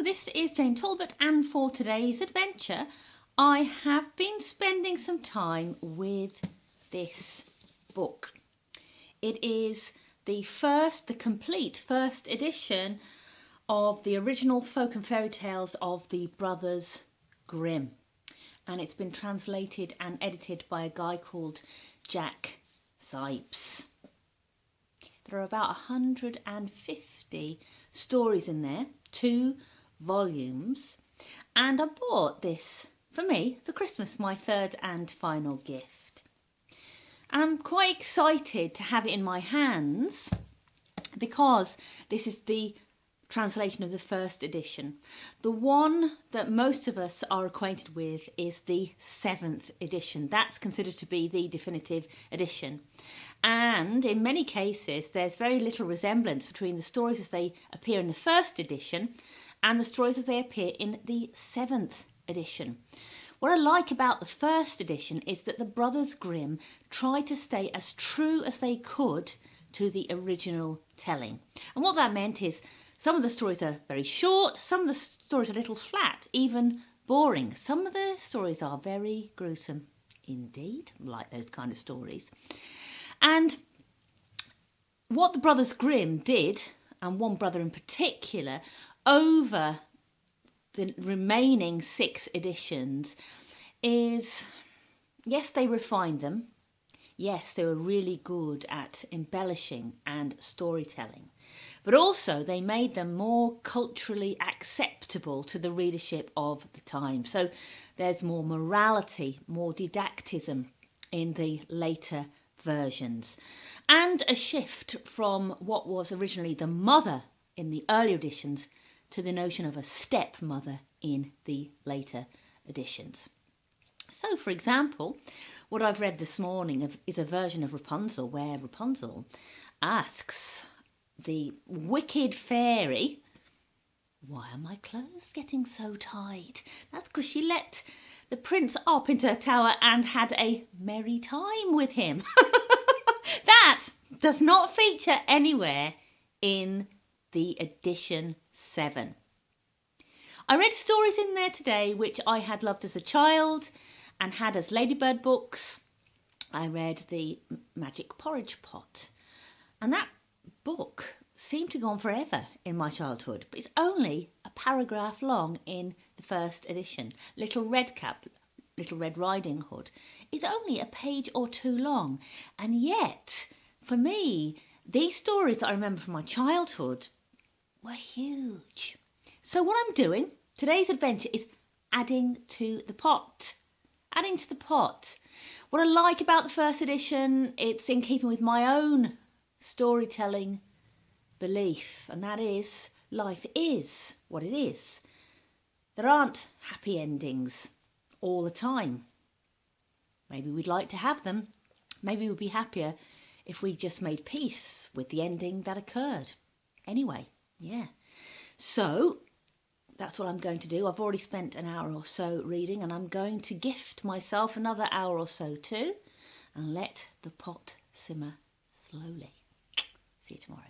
this is Jane Talbot, and for today's adventure I have been spending some time with this book. It is the complete first edition of the original folk and fairy tales of the brothers Grimm, and it's been translated and edited by a guy called Jack Sipes. There are about 150 stories in there, 2 volumes, and I bought this for me for Christmas, my third and final gift. And I'm quite excited to have it in my hands because this is the translation of the first edition. The one that most of us are acquainted with is the 7th edition. That's considered to be the definitive edition. And in many cases, there's very little resemblance between the stories as they appear in the first edition and the stories as they appear in the 7th edition. What I like about the first edition is that the brothers Grimm tried to stay as true as they could to the original telling. And what that meant is some of the stories are very short, some of the stories are a little flat, even boring. Some of the stories are very gruesome indeed, like those kind of stories. And what the brothers Grimm did, and one brother in particular, over the remaining 6 editions is, yes, they refined them. Yes, they were really good at embellishing and storytelling. But also they made them more culturally acceptable to the readership of the time. So there's more morality, more didactism in the later versions, and a shift from what was originally the mother in the earlier editions to the notion of a stepmother in the later editions. So, for example, what I've read this morning is a version of Rapunzel where Rapunzel asks the wicked fairy, "Why are my clothes getting so tight?" That's because she let the prince up into her tower and had a merry time with him. That does not feature anywhere in the edition 7. I read stories in there today which I had loved as a child and had as ladybird books. I read The Magic Porridge Pot, and that book seemed to go on forever in my childhood, but it's only a paragraph long in the first edition. Little Redcap, Little Red Riding Hood is only a page or 2 long, and yet for me these stories that I remember from my childhood were huge. So what I'm doing, today's adventure, is adding to the pot. Adding to the pot. What I like about the first edition, it's in keeping with my own storytelling belief, and that is life is what it is. There aren't happy endings all the time. Maybe we'd like to have them. Maybe we'd be happier if we just made peace with the ending that occurred. Anyway, yeah. So that's what I'm going to do. I've already spent an hour or so reading, and I'm going to gift myself another hour or so too, and let the pot simmer slowly. See you tomorrow.